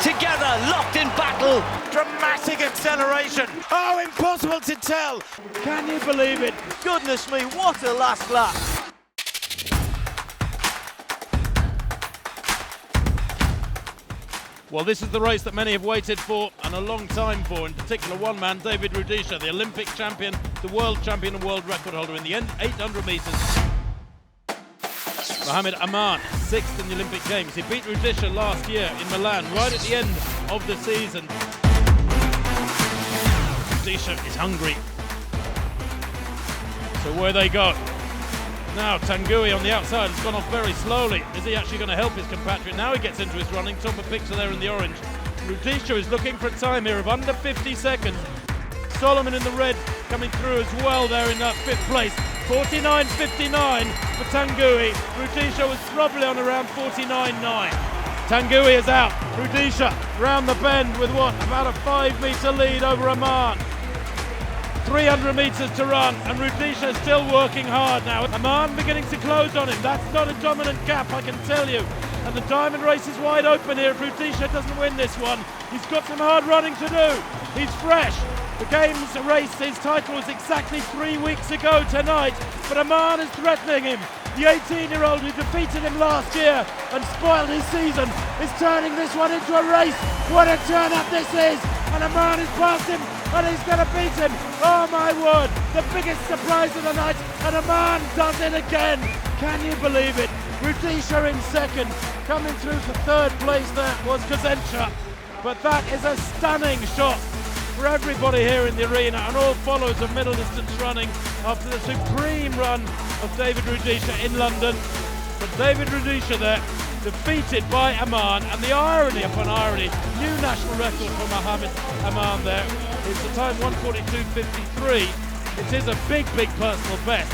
together, locked in battle. Dramatic acceleration. Oh, impossible to tell. Can you believe it? Goodness me, what a last lap. Well, this is the race that many have waited for and a long time for, in particular one man, David Rudisha, the Olympic champion, the world champion and world record holder in the 800 metres. Mohamed Aman, sixth in the Olympic Games. He beat Rudisha last year in Milan, right at the end of the season. Rudisha is hungry. So where they go? Now Tanguy on the outside has gone off very slowly. Is he actually going to help his compatriot? Now he gets into his running. Top of picture there in the orange. Rudisha is looking for a time here of under 50 seconds. Solomon in the red coming through as well there in that fifth place. 49.59 for Tanguy. Rudisha was probably on around 49.9. Tanguy is out. Rudisha round the bend with what? About a 5-metre lead over Aman. 300 metres to run, and Rudisha still working hard now. Aman beginning to close on him. That's not a dominant gap, I can tell you. And the diamond race is wide open here if Rudisha doesn't win this one. He's got some hard running to do. He's fresh. The Games race, his title was exactly 3 weeks ago tonight, but Aman is threatening him. The 18-year-old who defeated him last year and spoiled his season is turning this one into a race. What a turn-up this is! And Aman is past him, and he's going to beat him. Oh my word, the biggest surprise of the night, and Aman does it again. Can you believe it? Rudisha in second, coming through to third place there was Kazencha. But that is a stunning shot for everybody here in the arena, and all follows of middle distance running after the supreme run of David Rudisha in London. But David Rudisha there, defeated by Aman, and the irony upon irony, new national record for Mohamed Aman there. It's the time 1:42.53. It is a big personal best.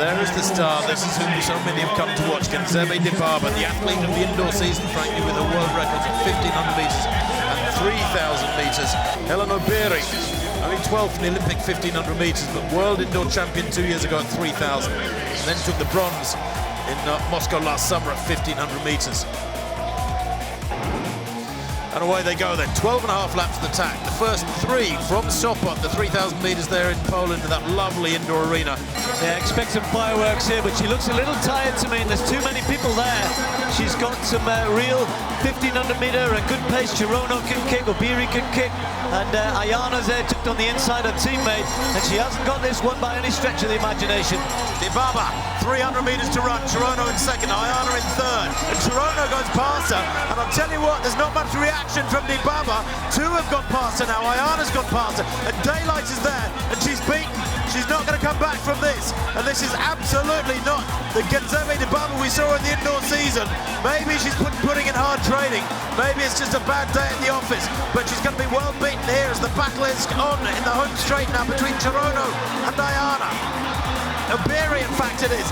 There is the star. This is whom so many have come to watch. Dibaba, the athlete of the indoor season, frankly, with a world record of 1,500 metres and 3,000 metres. Rowbury, only 12th in the Olympic 1,500 metres, but world indoor champion 2 years ago at 3,000. And then took the bronze in Moscow last summer at 1,500 metres. And away they go then, 12 and a half laps of the tack. The first three from Sopot, the 3,000 metres there in Poland, in that lovely indoor arena. Yeah, expect some fireworks here, but she looks a little tired to me, and there's too many people there. She's got some real 1,500 metre and good pace. Chirono can kick, Rowbury can kick, and Ayana's there, tucked on the inside, her teammate, and she hasn't got this one by any stretch of the imagination. Dibaba, 300 metres to run, Chirono in second, Ayana in third, and Chirono goes past her, and I'll tell you what, there's not much reaction from Dibaba. Two have gone past her now, Ayana's gone past her, and Daylight is there, and she's beaten. She's not going to come back from this, and this is absolutely not the Genzebe Dibaba we saw in the indoor season. Maybe she's putting in hard training, maybe it's just a bad day at the office, but she's going to be well beaten here as the battle is on in the home straight now between Chirono and Ayana. Rowbury, in fact, it is.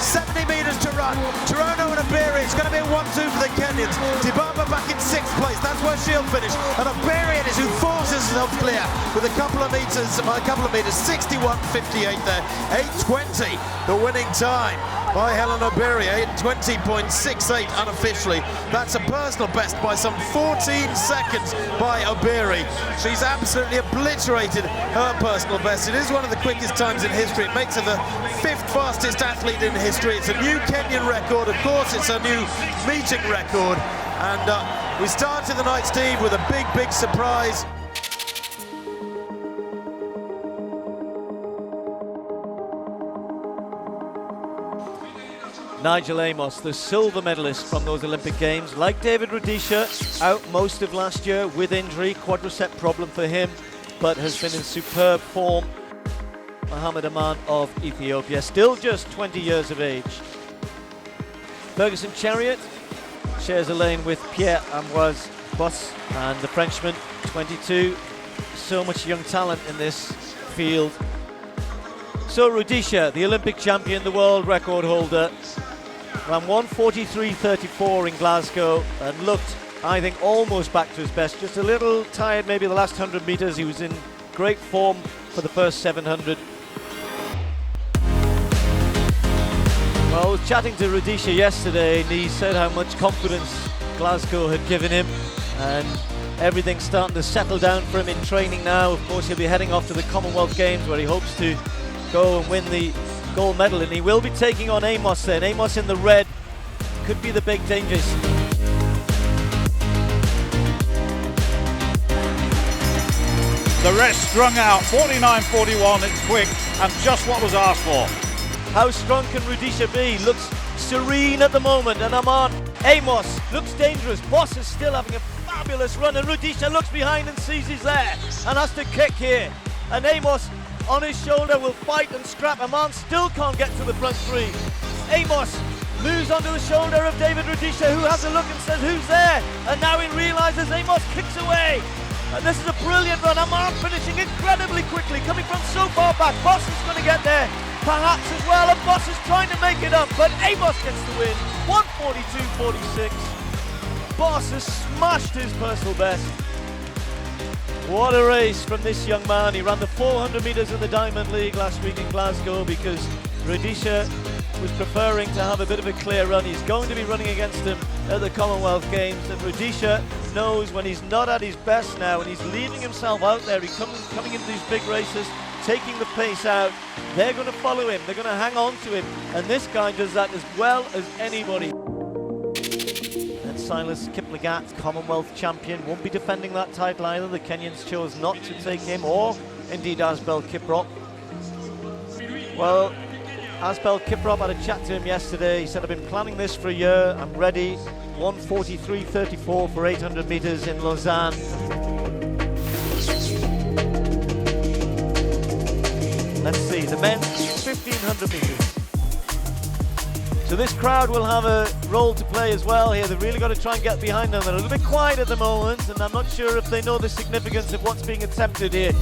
70 metres to run. Chirono and Rowbury, it's going to be a 1-2 for the Kenyans. Dibaba back in 6th place, that's where she'll finish. And Rowbury it is who forces herself clear with a couple of metres, 61.58 there. 8:20, the winning time by Helen Rowbury, 8:20.68 unofficially. That's a personal best by some 14 seconds by Rowbury. She's absolutely obliterated her personal best. It is one of the quickest times in history. It makes her the 5th fastest athlete in history. It's a new Kenyan record. Of course, it's a new meeting record. And we started the night, Steve, with a big surprise. Nigel Amos, the silver medalist from those Olympic Games, like David Rudisha, out most of last year with injury, quadricep problem for him, but has been in superb form. Mohamed Aman of Ethiopia, still just 20 years of age. Ferguson Chariot shares a lane with Pierre-Ambroise Boss, and the Frenchman, 22. So much young talent in this field. So Rudisha, the Olympic champion, the world record holder, ran 1:43.34 in Glasgow and looked, I think, almost back to his best. Just a little tired maybe the last 100 metres. He was in great form for the first 700. Well, I was chatting to Rudisha yesterday and he said how much confidence Glasgow had given him, and everything's starting to settle down for him in training now. Of course, he'll be heading off to the Commonwealth Games where he hopes to go and win the gold medal, and he will be taking on Amos then. Amos in the red could be the big dangers. The rest strung out, 49.41, it's quick and just what was asked for. How strong can Rudisha be? Looks serene at the moment, and Aman. Amos looks dangerous. Boss is still having a fabulous run, and Rudisha looks behind and sees he's there and has to kick here. And Amos on his shoulder will fight and scrap. Aman still can't get to the front three. Amos moves onto the shoulder of David Rudisha, who has a look and says, who's there? And now he realizes Amos kicks away. And this is a brilliant run. Aman finishing incredibly quickly, coming from so far back. Boss is going to get there, perhaps as well, and Boss is trying to make it up, but Amos gets the win, 142.46. Boss has smashed his personal best. What a race from this young man. He ran the 400 metres in the Diamond League last week in Glasgow because Rudisha was preferring to have a bit of a clear run. He's going to be running against him at the Commonwealth Games, and Rudisha knows when he's not at his best now and he's leaving himself out there. He's coming into these big races, taking the pace out. They're going to follow him, they're going to hang on to him, and this guy does that as well as anybody. And Silas Kiplagat, Commonwealth champion, won't be defending that title either. The Kenyans chose not to take him, or indeed Asbel Kiprop. Well, Asbel Kiprop, had a chat to him yesterday. He said, I've been planning this for a year, I'm ready. 1:43.34 for 800 metres in Lausanne. Let's see, the men's 1500 metres. So this crowd will have a role to play as well here. They've really got to try and get behind them. They're a little bit quiet at the moment, and I'm not sure if they know the significance of what's being attempted here.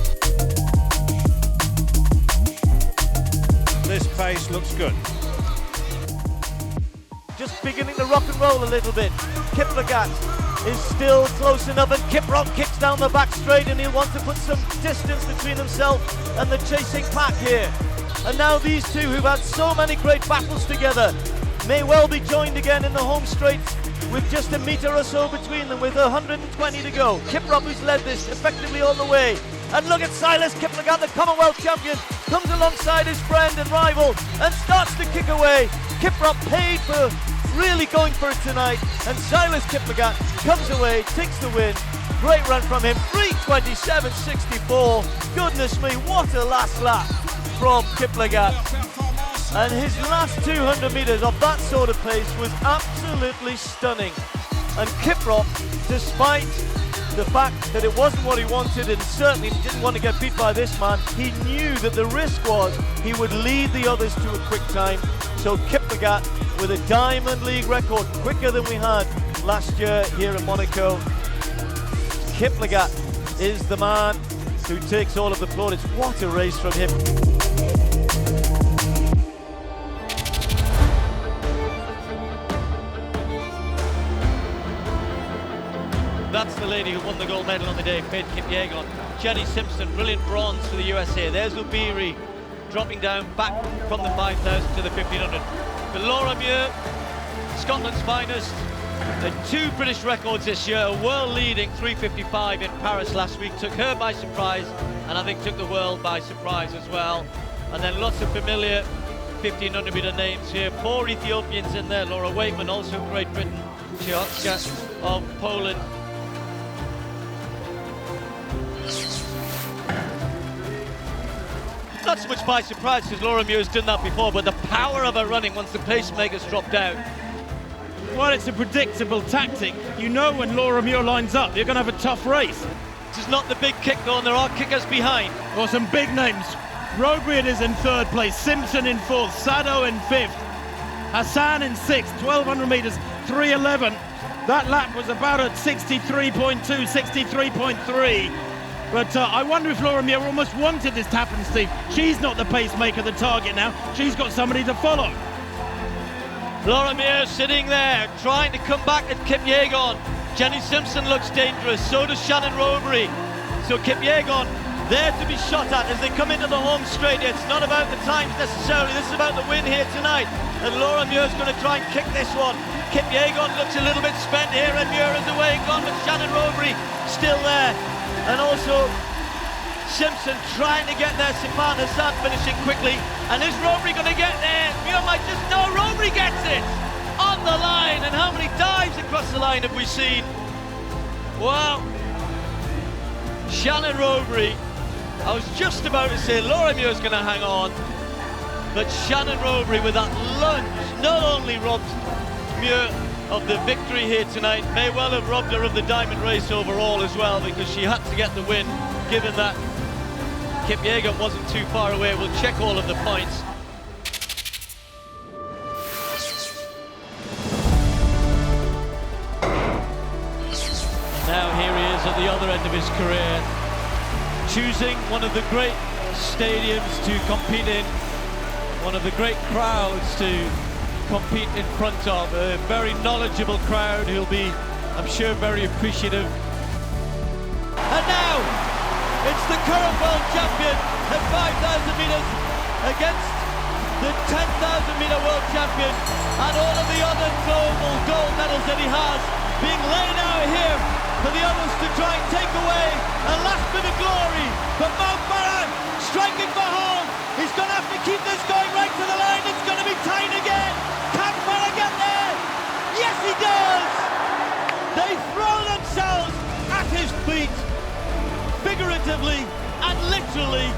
This pace looks good. Just beginning to rock and roll a little bit. Kiplagat is still close enough, and Kiprop kicks down the back straight, and he'll want to put some distance between himself and the chasing pack here. And now these two, who've had so many great battles together, may well be joined again in the home straight with just a metre or so between them, with 120 to go. Kiprop, who's led this effectively all the way. And look at Silas Kiplagat, the Commonwealth champion, comes alongside his friend and rival and starts to kick away. Kiprop paid for really going for it tonight, and Silas Kiplagat comes away, takes the win. Great run from him, 3:27.64. Goodness me, what a last lap from Kiplagat. And his last 200 metres of that sort of pace was absolutely stunning. And Kiprop, despite the fact that it wasn't what he wanted and certainly didn't want to get beat by this man, he knew that the risk was he would lead the others to a quick time. So Kiplagat, with a Diamond League record, quicker than we had last year here in Monaco. Kiplagat is the man who takes all of the plaudits. What a race from him. That's the lady who won the gold medal on the day, Faith Kipyegon. Jenny Simpson, brilliant bronze for the USA. There's Rowbury dropping down back from the 5,000 to the 1,500. But Laura Muir, Scotland's finest, the two British records this year, a world-leading 3:55 in Paris last week, took her by surprise, and I think took the world by surprise as well. And then lots of familiar 1,500 metre names here. 4 Ethiopians in there, Laura Wakeman, also Great Britain, Chiotska of Poland. Not so much by surprise, because Laura Muir's done that before, but the power of her running once the pacemakers drop down. Well, it's a predictable tactic. You know when Laura Muir lines up, you're going to have a tough race. This is not the big kick though, and there are kickers behind. Well, some big names. Rowbury is in 3rd place, Simpson in 4th, Sado in 5th, Hassan in 6th, 1,200 metres, 3:11. That lap was about at 63.2, 63.3. But I wonder if Laura Muir almost wanted this to happen, Steve. She's not the pacemaker, the target now. She's got somebody to follow. Laura Muir sitting there, trying to come back at Kipyegon. Jenny Simpson looks dangerous, so does Shannon Rowbury. So Kipyegon there to be shot at as they come into the home straight. It's not about the times necessarily, this is about the win here tonight. And Laura Muir's going to try and kick this one. Kipyegon looks a little bit spent here, and Muir is away and gone, but Shannon Rowbury still there. And also Simpson trying to get there, Sifan Hassan finishing quickly. And is Rowbury going to get there? Muir might just, no, Rowbury gets it! On the line, and how many dives across the line have we seen? Wow. Shannon Rowbury, I was just about to say Laura Muir's going to hang on, but Shannon Rowbury with that lunge not only robbed Muir of the victory here tonight, may well have robbed her of the diamond race overall as well, because she had to get the win, given that Kipyegon wasn't too far away. We'll check all of the points. Now here he is at the other end of his career, choosing one of the great stadiums to compete in, one of the great crowds to compete in front of, a very knowledgeable crowd who'll be, I'm sure, very appreciative. And now it's the current world champion at 5,000 metres against the 10,000 metre world champion, and all of the other global gold medals that he has being laid out here for the others to try and take away a last bit of glory. But Farah striking for home. He's going to have to keep this going right to the line. It's going to be tight again. Can Farah get there? Yes, he does. They throw themselves at his feet, figuratively and literally.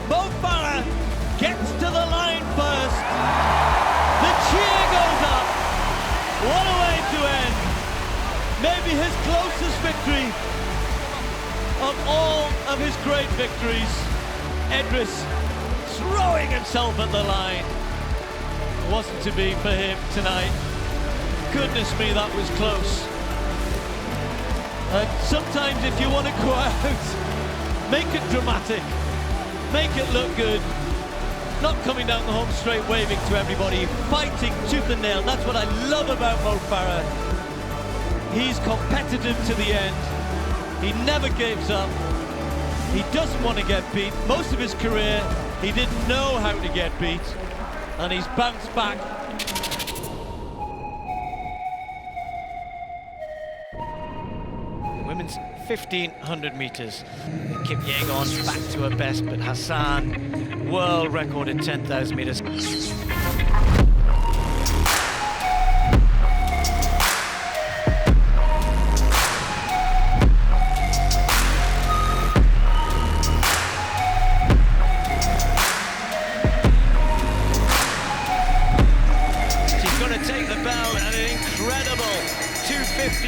Farah gets to the line first. The cheer goes up. What a way to end. Maybe his closest victory of all of his great victories. Edris throwing himself at the line. Wasn't to be for him tonight. Goodness me, that was close. Sometimes if you want to go out, make it dramatic, make it look good. Not coming down the home straight waving to everybody, fighting tooth and nail. That's what I love about Farah. He's competitive to the end. He never gives up. He doesn't want to get beat. Most of his career, he didn't know how to get beat, and he's bounced back. Women's 1,500 metres. Kipyegon back to her best, but Hassan, world record in 10,000 metres.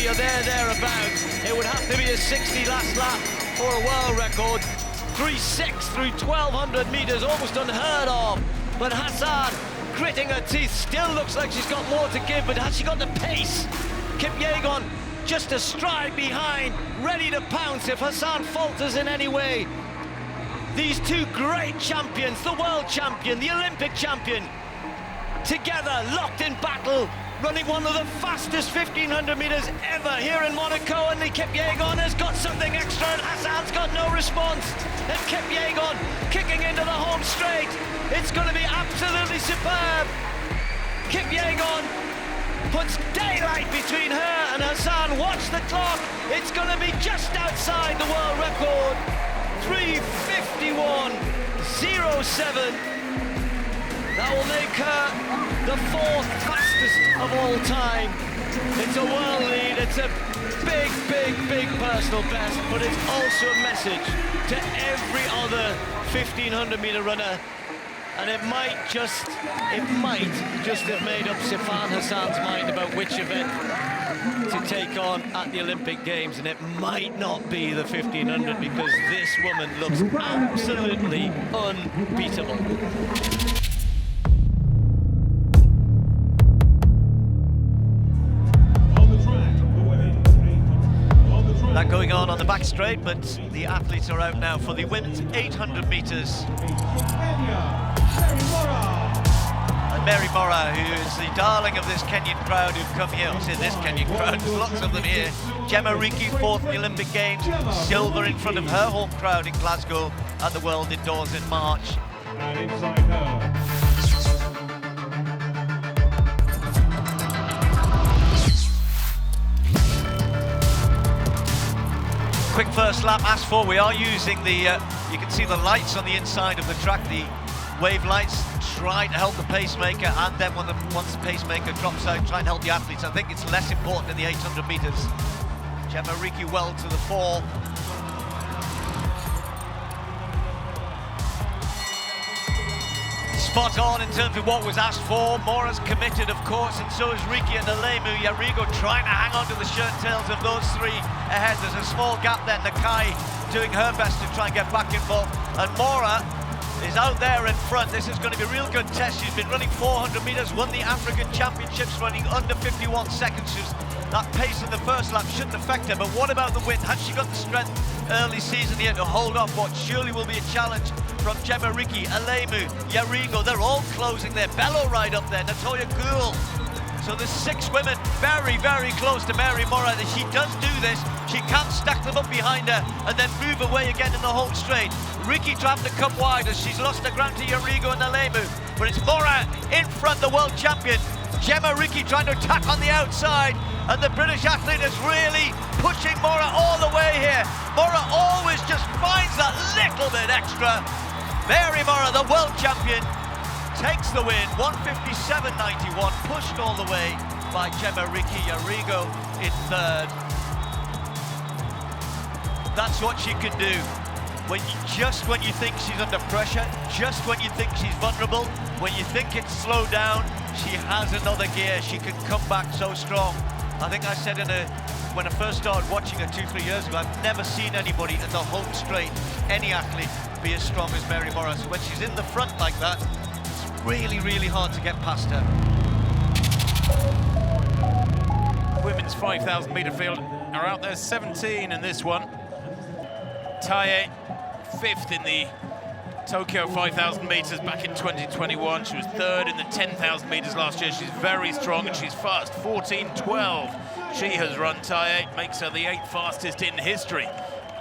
Or thereabouts. It would have to be a 60 last lap for a world record. 3.6 through 1,200 metres, almost unheard of. But Hassan, gritting her teeth, still looks like she's got more to give, but has she got the pace? Kipyegon just a stride behind, ready to pounce if Hassan falters in any way. These two great champions, the world champion, the Olympic champion, together, locked in battle, running one of the fastest 1,500 metres ever here in Monaco, and the Kipyegon has got something extra, and Hassan's got no response. And Kipyegon kicking into the home straight. It's going to be absolutely superb. Kipyegon puts daylight between her and Hassan. Watch the clock. It's going to be just outside the world record. 3:51.07. That will make her the fourth fastest of all time. It's a world lead, it's a big, big, big personal best, but it's also a message to every other 1,500 metre runner. And it might just have made up Sifan Hassan's mind about which event to take on at the Olympic Games, and it might not be the 1,500, because this woman looks absolutely unbeatable. That going on the back straight, but the athletes are out now for the women's 800 metres. And Mary Moraa, who is the darling of this Kenyan crowd who've come here. I say this Kenyan crowd, there's lots of them here. Gemma Riki, fourth in the Olympic Games, silver in front of her home crowd in Glasgow at the World Indoors in March. And inside her. Quick first lap asked for. We are using the, you can see the lights on the inside of the track, the wave lights, try to help the pacemaker, and then once the pacemaker drops out, try and help the athletes. I think it's less important in the 800 metres. Gemma Riki well to the fall. Spot on in terms of what was asked for. Mora's committed, of course, and so is Riki and Alemu. Yarigo trying to hang on to the shirt tails of those three ahead. There's a small gap there. Nakai doing her best to try and get back involved. And Moraa is out there in front. This is going to be a real good test. She's been running 400 metres, won the African Championships running under 51 seconds. That pace in the first lap shouldn't affect her, but what about the wind? Has she got the strength early season here to hold off what surely will be a challenge from Gemma Riki, Alemu, Yarigo? They're all closing there. Bello right up there, Natoya Gould. So there's 6 women very, very close to Mary Moraa. That she does do this, she can stack them up behind her and then move away again in the home straight. Riki trying to come wide as she's lost the ground to Yarigo and Alemu, but it's Moraa in front, the world champion. Gemma Riki trying to attack on the outside, and the British athlete is really pushing Moraa all the way here. Moraa always just finds that little bit extra. Mary Moraa, the world champion, takes the win, 1:57.91, pushed all the way by Gemma Riki. Yarigo in third. That's what she can do. When you think she's under pressure, just when you think she's vulnerable, when you think it's slowed down, she has another gear. She can come back so strong. I think I said when I first started watching her 2-3 years ago, I've never seen anybody in the home straight, any athlete, be as strong as Mary Moraa. So when she's in the front like that, it's really, really hard to get past her. Women's 5,000 metre field are out there, 17 in this one. Taye, 5th in the Tokyo 5,000 metres back in 2021. She was 3rd in the 10,000 metres last year. She's very strong and she's fast, 14:12. She has run. Taye makes her the 8th fastest in history,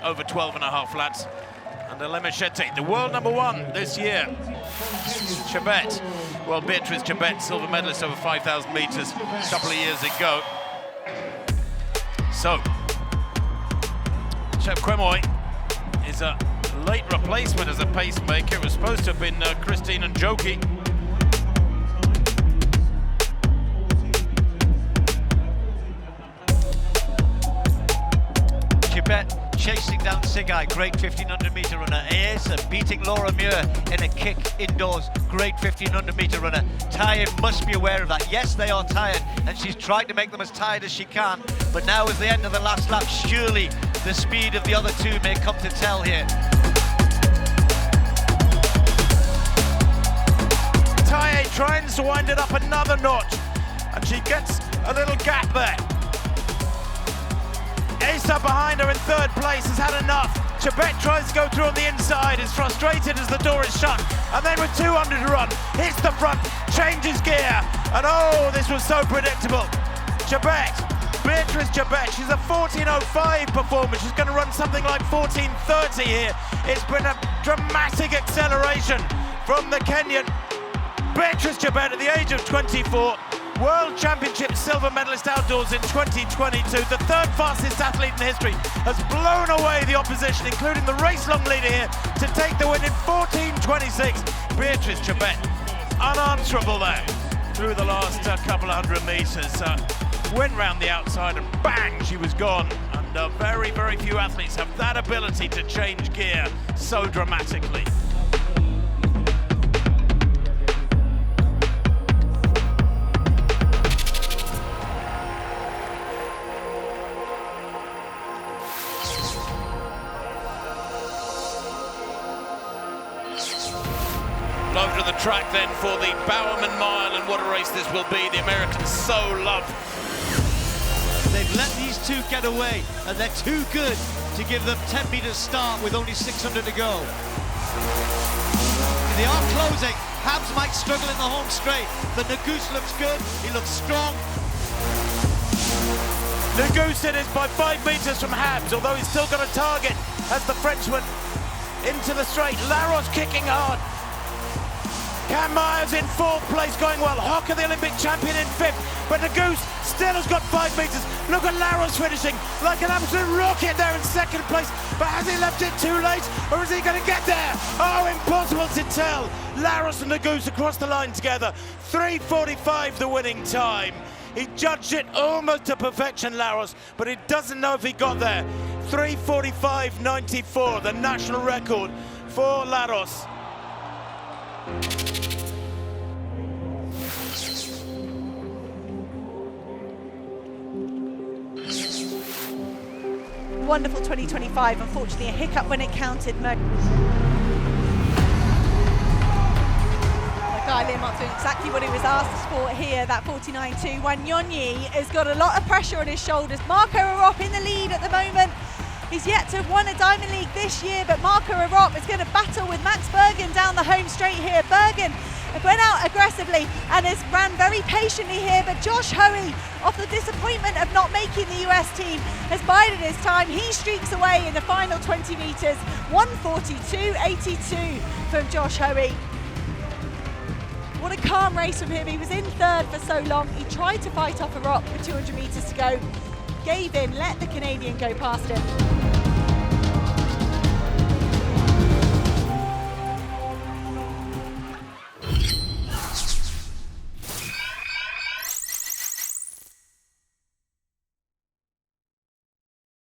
over 12.5 flats. And Alemashete, the world #1 this year. Chebet, well, Beatrice Chebet, silver medalist over 5,000 metres a couple of years ago. So, Chep Kwemoy is a late replacement as a pacemaker. It was supposed to have been Christine and Njoki. Chebet chasing down Sigai, great 1500 metre runner. Asa beating Laura Muir in a kick indoors, great 1500 metre runner. Taye must be aware of that. Yes, they are tired, and she's tried to make them as tired as she can, but now is the end of the last lap. Surely the speed of the other two may come to tell here. Taye tries to wind it up another notch, and she gets a little gap there. Asa behind her in 3rd place has had enough. Chebet tries to go through on the inside, is frustrated as the door is shut, and then with 200 to run, hits the front, changes gear, and oh, this was so predictable. Chebet, Beatrice Chebet, she's a 14:05 performance. She's going to run something like 14:30 here. It's been a dramatic acceleration from the Kenyan. Beatrice Chebet at the age of 24, World Championship silver medalist outdoors in 2022, the 3rd fastest athlete in history, has blown away the opposition, including the race-long leader here, to take the win in 14:26. Beatrice Chebet, unanswerable there. Through the last couple of 100 metres, went round the outside and bang, she was gone. And very, very few athletes have that ability to change gear so dramatically. Over to the track then for the Bowerman Mile, and what a race this will be. The Americans so love. They've let these two get away, and they're too good to give them 10 metres start with only 600 to go. They are closing. Habs might struggle in the home straight, but Nagus looks good. He looks strong. Nagusin is by 5 metres from Habs, although he's still got a target as the Frenchman into the straight. Laros kicking hard. Cam Myers in 4th place, going well. Hocker, the Olympic champion, in 5th. But Nagus still has got 5 metres. Look at Laros finishing like an absolute rocket there in 2nd place. But has he left it too late, or is he going to get there? Oh, impossible to tell. Laros and Nagus across the line together. 3:45 the winning time. He judged it almost to perfection, Laros, but he doesn't know if he got there. 3:45.94, the national record for Laros. Wonderful 2025, unfortunately a hiccup when it counted. Guy Learmonth doing exactly what he was asked for here, that 49.2. Wanyonyi has got a lot of pressure on his shoulders. Marco Arop in the lead at the moment. He's yet to have won a Diamond League this year, but Marco Arop is going to battle with Max Bergen down the home straight here. Bergen went out aggressively and has ran very patiently here, but Josh Hoey, off the disappointment of not making the US team, has bided his time. He streaks away in the final 20 metres, 1:42.82 from Josh Hoey. What a calm race from him. He was in 3rd for so long. He tried to fight off Arop with 200 metres to go. Gave in, let the Canadian go past him.